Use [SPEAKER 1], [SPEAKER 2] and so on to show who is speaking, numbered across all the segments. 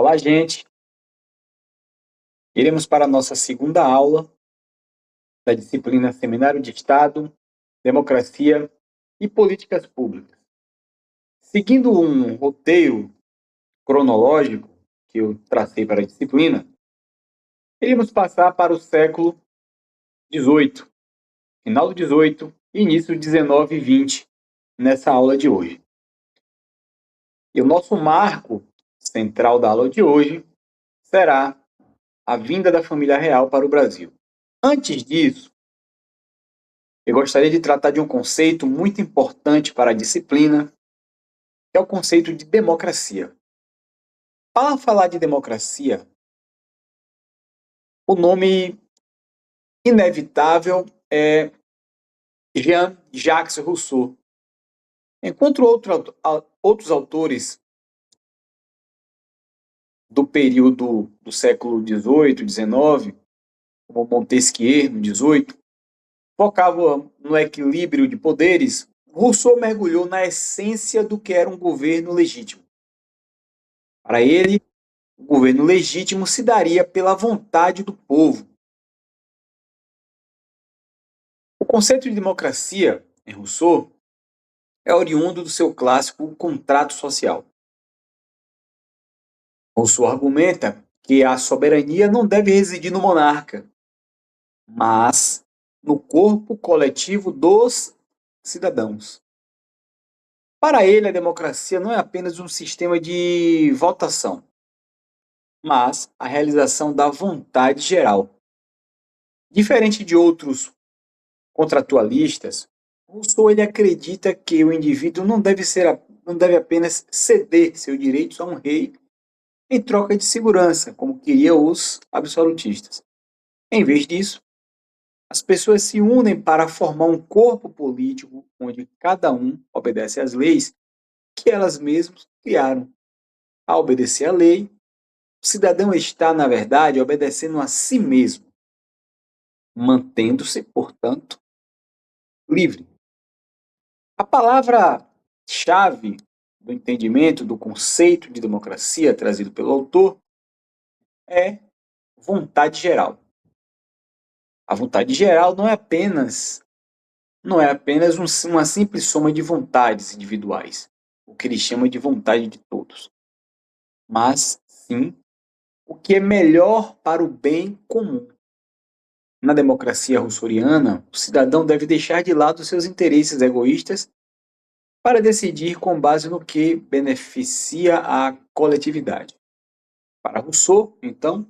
[SPEAKER 1] Olá, gente! Iremos para a nossa segunda aula da disciplina Seminário de Estado, Democracia e Políticas Públicas. Seguindo um roteiro cronológico que eu tracei para a disciplina, iremos passar para o século XVIII, final do XVIII e início do XIX e XX, nessa aula de hoje. E o nosso marco central da aula de hoje será a vinda da família real para o Brasil. Antes disso, eu gostaria de tratar de um conceito muito importante para a disciplina, que é o conceito de democracia. Para falar de democracia, o nome inevitável é Jean-Jacques Rousseau. Enquanto outros autores do período do século XVIII, XIX, como Montesquieu, no XVIII, focavam no equilíbrio de poderes, Rousseau mergulhou na essência do que era um governo legítimo. Para ele, o governo legítimo se daria pela vontade do povo. O conceito de democracia, em Rousseau, é oriundo do seu clássico Contrato Social. Rousseau argumenta que a soberania não deve residir no monarca, mas no corpo coletivo dos cidadãos. Para ele, a democracia não é apenas um sistema de votação, mas a realização da vontade geral. Diferente de outros contratualistas, Rousseau ele acredita que o indivíduo não deve apenas ceder seus direitos a um rei em troca de segurança, como queriam os absolutistas. Em vez disso, as pessoas se unem para formar um corpo político onde cada um obedece às leis que elas mesmas criaram. Ao obedecer à lei, o cidadão está, na verdade, obedecendo a si mesmo, mantendo-se, portanto, livre. A palavra-chave do entendimento do conceito de democracia trazido pelo autor é vontade geral. A vontade geral não é apenas uma simples soma de vontades individuais, o que ele chama de vontade de todos, mas sim o que é melhor para o bem comum. Na democracia rousseauiana, o cidadão deve deixar de lado seus interesses egoístas para decidir com base no que beneficia a coletividade. Para Rousseau, então,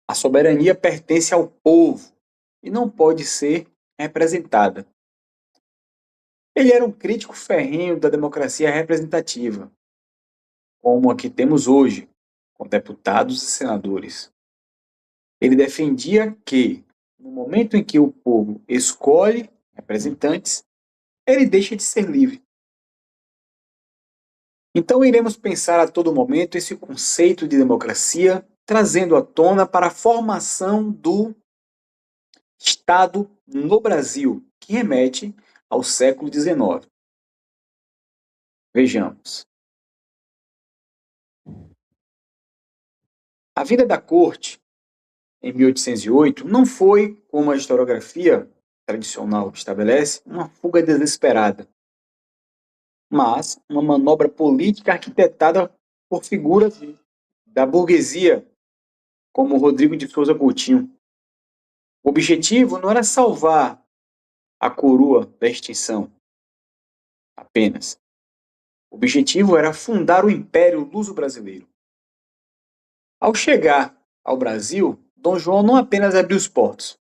[SPEAKER 1] a soberania pertence ao povo e não pode ser representada. Ele era um crítico ferrenho da democracia representativa, como a que temos hoje, com deputados e senadores. Ele defendia que, no momento em que o povo escolhe representantes, ele deixa de ser livre. Então iremos pensar a todo momento esse conceito de democracia, trazendo à tona para a formação do Estado no Brasil, que remete ao século XIX. Vejamos. A vida da corte, em 1808, não foi, como a historiografia tradicional estabelece, uma fuga desesperada, mas uma manobra política arquitetada por figuras da burguesia, como Rodrigo de Souza Coutinho. O objetivo não era salvar a coroa da extinção apenas. O objetivo era fundar o Império Luso-Brasileiro. Ao chegar ao Brasil, Dom João não apenas abriu os portos.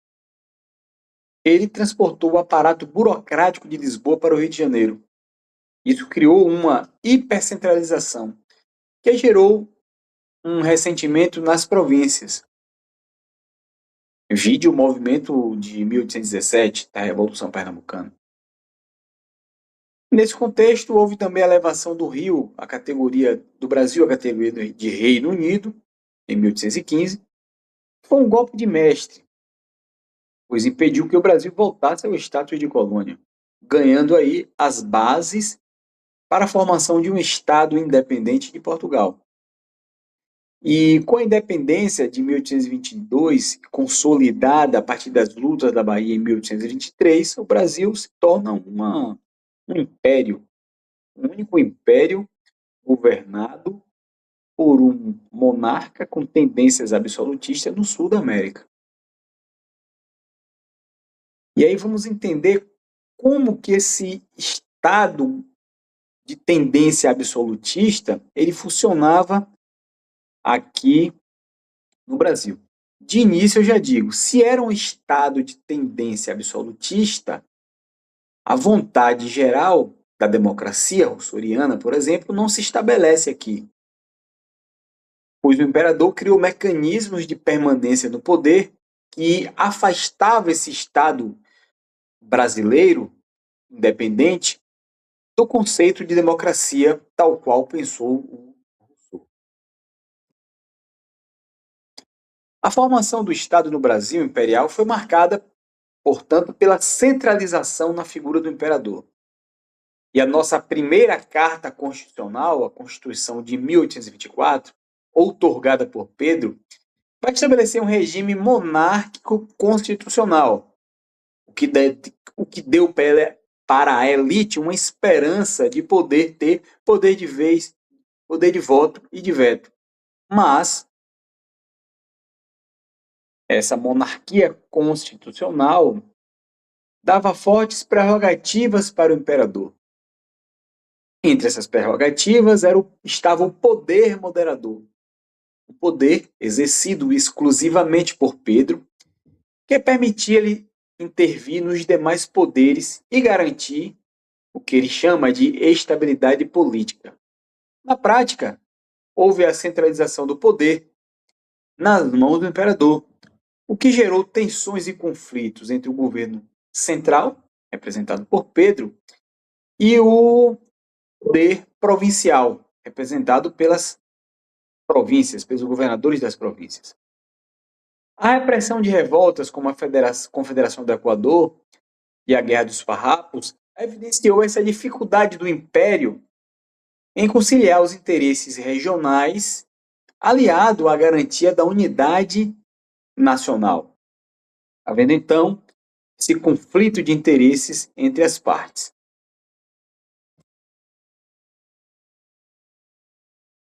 [SPEAKER 1] Ele transportou o aparato burocrático de Lisboa para o Rio de Janeiro. Isso criou uma hipercentralização, que gerou um ressentimento nas províncias. Vide o movimento de 1817, da Revolução Pernambucana. Nesse contexto, houve também a elevação do Rio, a categoria do Brasil, a categoria de Reino Unido, em 1815. Foi um golpe de mestre, pois impediu que o Brasil voltasse ao status de colônia, ganhando aí as bases para a formação de um Estado independente de Portugal. E com a independência de 1822, consolidada a partir das lutas da Bahia em 1823, o Brasil se torna um império, um único império governado por um monarca com tendências absolutistas no sul da América. E aí vamos entender como que esse estado de tendência absolutista ele funcionava aqui no Brasil. De início, eu já digo, se era um estado de tendência absolutista, a vontade geral da democracia rousseauiana, por exemplo, não se estabelece aqui, pois o imperador criou mecanismos de permanência no poder que afastava esse estado brasileiro independente do conceito de democracia tal qual pensou o Rousseau. A formação do Estado no Brasil imperial foi marcada, portanto, pela centralização na figura do imperador. E a nossa primeira carta constitucional, a Constituição de 1824, outorgada por Pedro, vai estabelecer um regime monárquico constitucional, o que deu para a elite uma esperança de poder ter poder de vez, poder de voto e de veto. Mas essa monarquia constitucional dava fortes prerrogativas para o imperador. Entre essas prerrogativas estava o poder moderador, o poder exercido exclusivamente por Pedro, que permitia-lhe intervir nos demais poderes e garantir o que ele chama de estabilidade política. Na prática, houve a centralização do poder nas mãos do imperador, o que gerou tensões e conflitos entre o governo central, representado por Pedro, e o poder provincial, representado pelas províncias, pelos governadores das províncias. A repressão de revoltas, como a Confederação do Equador e a Guerra dos Farrapos, evidenciou essa dificuldade do Império em conciliar os interesses regionais, aliado à garantia da unidade nacional, havendo então esse conflito de interesses entre as partes.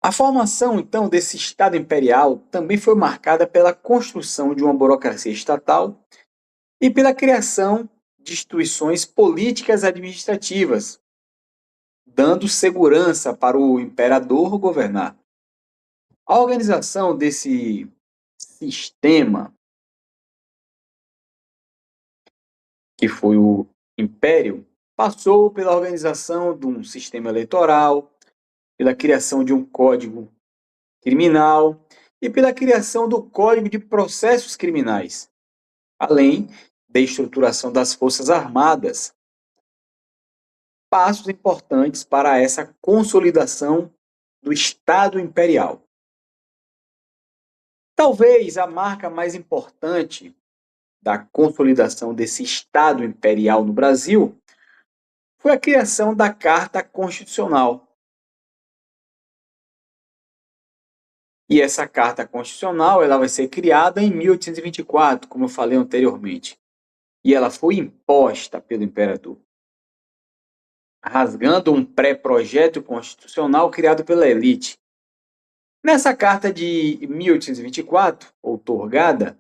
[SPEAKER 1] A formação, então, desse Estado imperial também foi marcada pela construção de uma burocracia estatal e pela criação de instituições políticas administrativas, dando segurança para o imperador governar. A organização desse sistema, que foi o império, passou pela organização de um sistema eleitoral, pela criação de um código criminal e pela criação do Código de Processos Criminais, além da estruturação das Forças Armadas, passos importantes para essa consolidação do Estado Imperial. Talvez a marca mais importante da consolidação desse Estado Imperial no Brasil foi a criação da Carta Constitucional. E essa Carta Constitucional ela vai ser criada em 1824, como eu falei anteriormente. E ela foi imposta pelo imperador, rasgando um pré-projeto constitucional criado pela elite. Nessa carta de 1824, outorgada,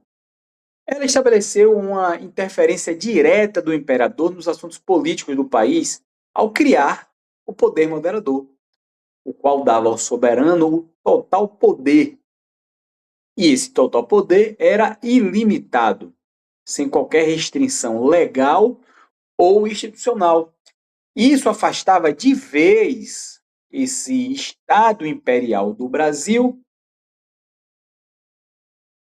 [SPEAKER 1] ela estabeleceu uma interferência direta do imperador nos assuntos políticos do país ao criar o poder moderador, o qual dava ao soberano o total poder. E esse total poder era ilimitado, sem qualquer restrição legal ou institucional. Isso afastava de vez esse Estado imperial do Brasil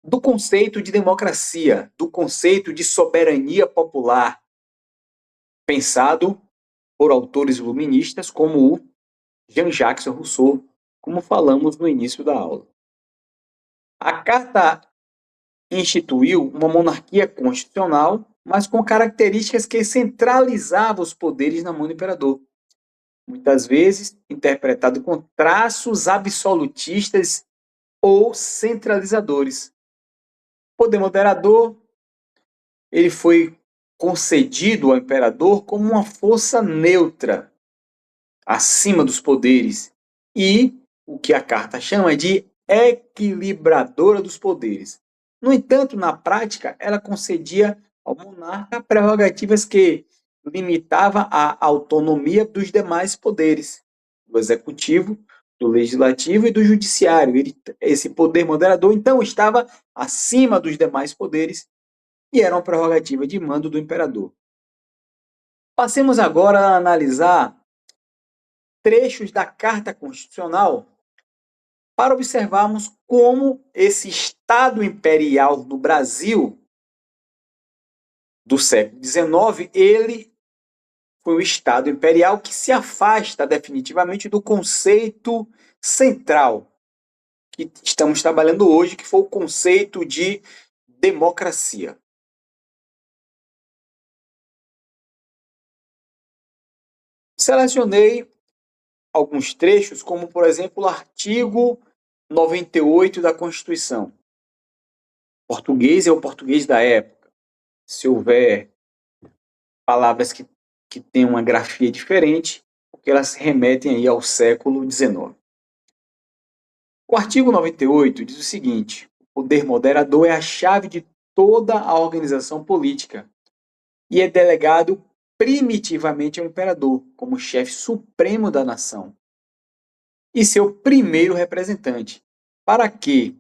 [SPEAKER 1] do conceito de democracia, do conceito de soberania popular, pensado por autores iluministas como o Jean-Jacques Rousseau, como falamos no início da aula. A Carta instituiu uma monarquia constitucional, mas com características que centralizavam os poderes na mão do imperador, muitas vezes interpretado com traços absolutistas ou centralizadores. O poder moderador, ele foi concedido ao imperador como uma força neutra, acima dos poderes, e o que a carta chama de equilibradora dos poderes. No entanto, na prática, ela concedia ao monarca prerrogativas que limitavam a autonomia dos demais poderes, do executivo, do legislativo e do judiciário. Esse poder moderador, então, estava acima dos demais poderes e era uma prerrogativa de mando do imperador. Passemos agora a analisar trechos da Carta Constitucional para observarmos como esse Estado imperial no Brasil do século XIX, ele foi um Estado imperial que se afasta definitivamente do conceito central que estamos trabalhando hoje, que foi o conceito de democracia. Selecionei alguns trechos, como, por exemplo, o artigo 98 da Constituição. O português é o português da época. Se houver palavras que têm uma grafia diferente, porque elas remetem aí ao século XIX. O artigo 98 diz o seguinte: o poder moderador é a chave de toda a organização política e é delegado primitivamente ao imperador, como chefe supremo da nação, e seu primeiro representante, para que,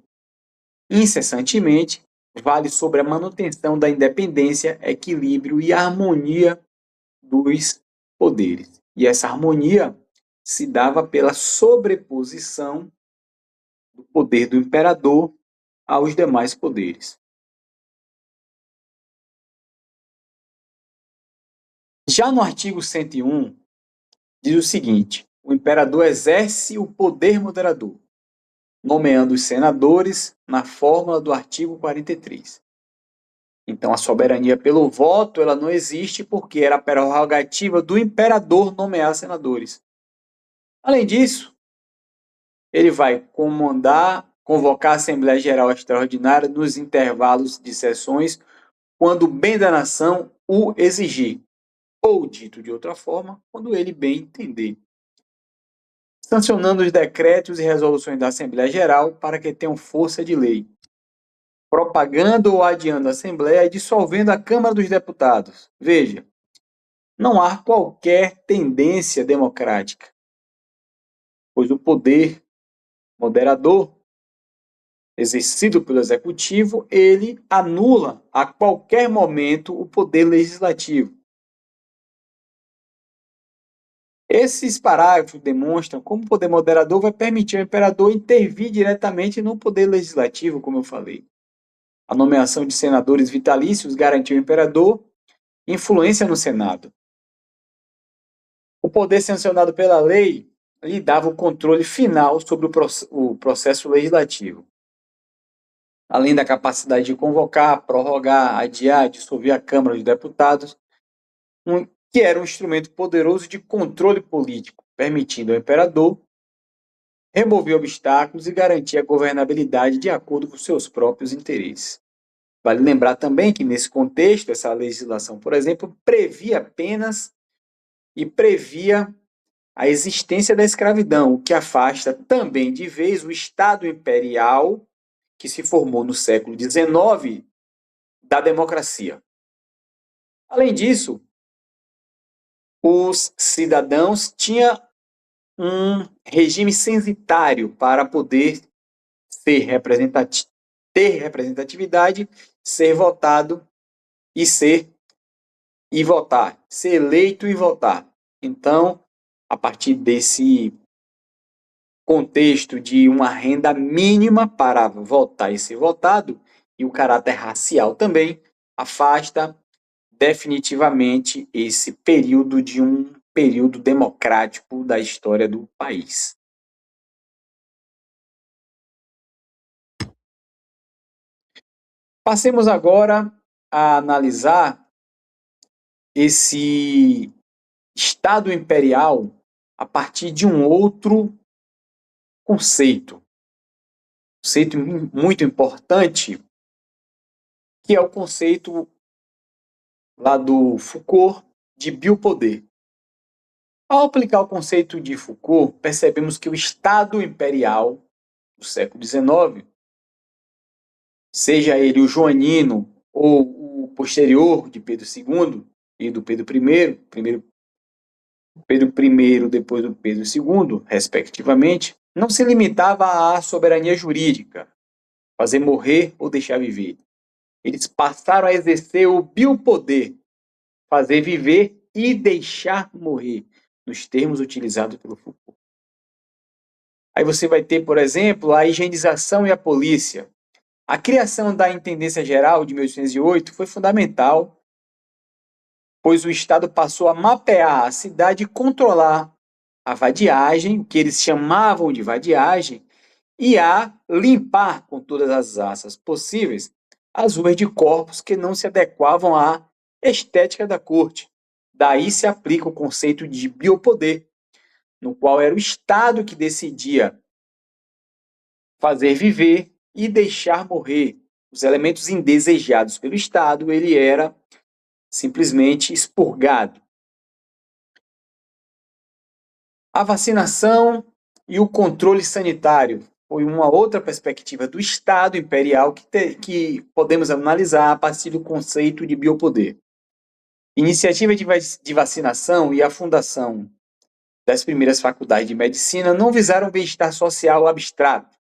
[SPEAKER 1] incessantemente, vale sobre a manutenção da independência, equilíbrio e harmonia dos poderes. E essa harmonia se dava pela sobreposição do poder do imperador aos demais poderes. Já no artigo 101, diz o seguinte: o imperador exerce o poder moderador, nomeando os senadores na fórmula do artigo 43. Então, a soberania pelo voto ela não existe porque era a prerrogativa do imperador nomear senadores. Além disso, ele vai convocar a Assembleia Geral Extraordinária nos intervalos de sessões, quando o bem da nação o exigir, ou, dito de outra forma, quando ele bem entender. Sancionando os decretos e resoluções da Assembleia Geral para que tenham força de lei, propagando ou adiando a Assembleia e dissolvendo a Câmara dos Deputados. Veja, não há qualquer tendência democrática, pois o poder moderador, exercido pelo Executivo, ele anula a qualquer momento o poder legislativo. Esses parágrafos demonstram como o poder moderador vai permitir ao imperador intervir diretamente no poder legislativo, como eu falei. A nomeação de senadores vitalícios garantiu ao imperador influência no Senado. O poder sancionado pela lei lhe dava o controle final sobre o processo legislativo. Além da capacidade de convocar, prorrogar, adiar, dissolver a Câmara dos Deputados, que era um instrumento poderoso de controle político, permitindo ao imperador remover obstáculos e garantir a governabilidade de acordo com seus próprios interesses. Vale lembrar também que, nesse contexto, essa legislação, por exemplo, previa penas e previa a existência da escravidão, o que afasta também de vez o Estado imperial que se formou no século XIX da democracia. Além disso, os cidadãos tinham um regime censitário para poder ter representatividade, ser votado e votar, ser eleito e votar. Então, a partir desse contexto de uma renda mínima para votar e ser votado, e o caráter racial também, afasta definitivamente esse período de um período democrático da história do país. Passemos agora a analisar esse Estado imperial a partir de um outro conceito. conceito muito importante, que é o conceito lá do Foucault de biopoder. Ao aplicar o conceito de Foucault, percebemos que o Estado imperial do século XIX, seja ele o joanino ou o posterior de Pedro II e do Pedro I, Pedro I depois do Pedro II, respectivamente, não se limitava à soberania jurídica, fazer morrer ou deixar viver. Eles passaram a exercer o biopoder, fazer viver e deixar morrer, nos termos utilizados pelo Foucault. Aí você vai ter, por exemplo, a higienização e a polícia. A criação da Intendência Geral de 1808 foi fundamental, pois o Estado passou a mapear a cidade e controlar a vadiagem, o que eles chamavam de vadiagem, e a limpar com todas as aças possíveis as ruas de corpos que não se adequavam à estética da corte. Daí se aplica o conceito de biopoder, no qual era o Estado que decidia fazer viver e deixar morrer. Os elementos indesejados pelo Estado, ele era simplesmente expurgado. A vacinação e o controle sanitário foi uma outra perspectiva do Estado imperial que podemos analisar a partir do conceito de biopoder. Iniciativa de vacinação e a fundação das primeiras faculdades de medicina não visaram o bem-estar social abstrato,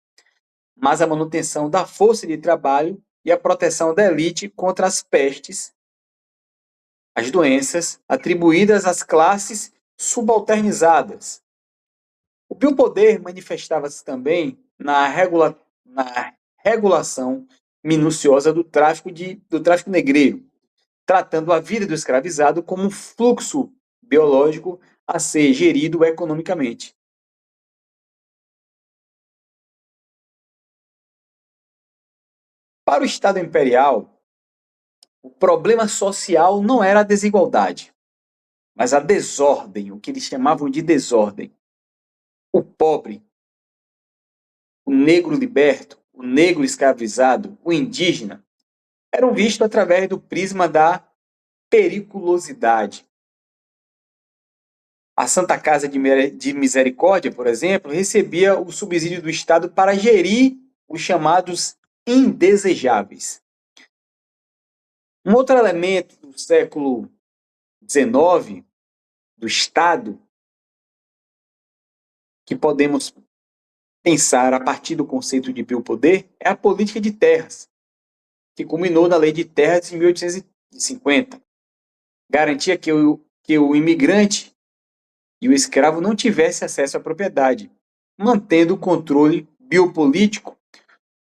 [SPEAKER 1] mas a manutenção da força de trabalho e a proteção da elite contra as pestes, as doenças atribuídas às classes subalternizadas. O biopoder manifestava-se também na regulação minuciosa do tráfico negreiro, tratando a vida do escravizado como um fluxo biológico a ser gerido economicamente. Para o Estado imperial, o problema social não era a desigualdade, mas a desordem, o que eles chamavam de desordem. O pobre, o negro liberto, o negro escravizado, o indígena, eram vistos através do prisma da periculosidade. A Santa Casa de Misericórdia, por exemplo, recebia o subsídio do Estado para gerir os chamados indesejáveis. Um outro elemento do século XIX, do Estado, que podemos pensar a partir do conceito de biopoder, é a política de terras, que culminou na Lei de Terras de 1850. Garantia que o imigrante e o escravo não tivessem acesso à propriedade, mantendo o controle biopolítico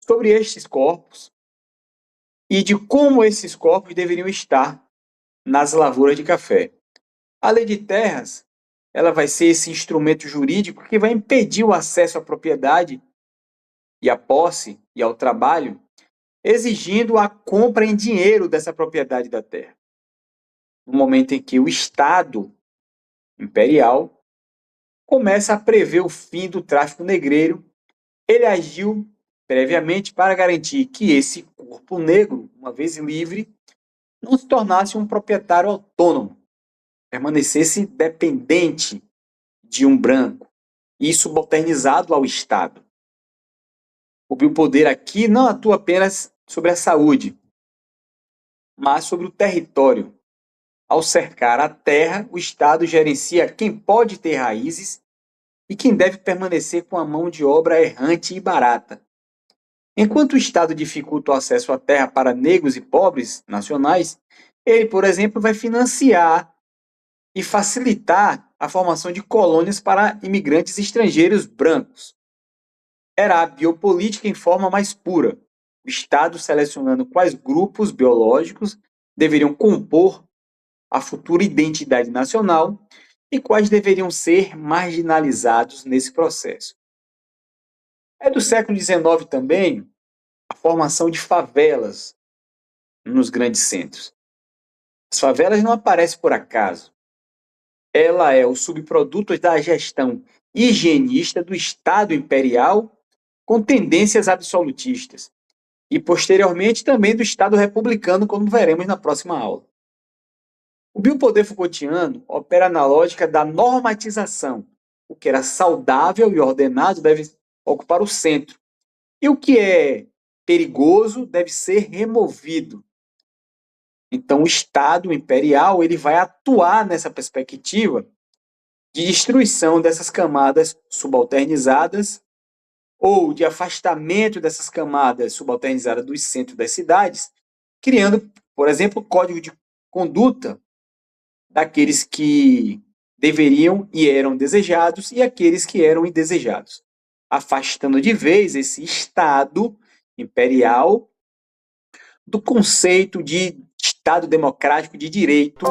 [SPEAKER 1] sobre estes corpos e de como esses corpos deveriam estar nas lavouras de café. A Lei de Terras, ela vai ser esse instrumento jurídico que vai impedir o acesso à propriedade e à posse e ao trabalho, exigindo a compra em dinheiro dessa propriedade da terra. No momento em que o Estado imperial começa a prever o fim do tráfico negreiro, ele agiu previamente para garantir que esse corpo negro, uma vez livre, não se tornasse um proprietário autônomo, permanecesse dependente de um branco e subalternizado ao Estado. O biopoder aqui não atua apenas sobre a saúde, mas sobre o território. Ao cercar a terra, o Estado gerencia quem pode ter raízes e quem deve permanecer com a mão de obra errante e barata. Enquanto o Estado dificulta o acesso à terra para negros e pobres nacionais, ele, por exemplo, vai financiar e facilitar a formação de colônias para imigrantes estrangeiros brancos. Era a biopolítica em forma mais pura, o Estado selecionando quais grupos biológicos deveriam compor a futura identidade nacional e quais deveriam ser marginalizados nesse processo. É do século XIX também a formação de favelas nos grandes centros. As favelas não aparecem por acaso. Ela é o subproduto da gestão higienista do Estado imperial com tendências absolutistas, e posteriormente também do Estado republicano, como veremos na próxima aula. O biopoder Foucaultiano opera na lógica da normatização. O que era saudável e ordenado deve ocupar o centro, e o que é perigoso deve ser removido. Então, o Estado imperial ele vai atuar nessa perspectiva de destruição dessas camadas subalternizadas ou de afastamento dessas camadas subalternizadas dos centros das cidades, criando, por exemplo, código de conduta daqueles que deveriam e eram desejados e aqueles que eram indesejados, afastando de vez esse Estado imperial do conceito de Estado democrático de direito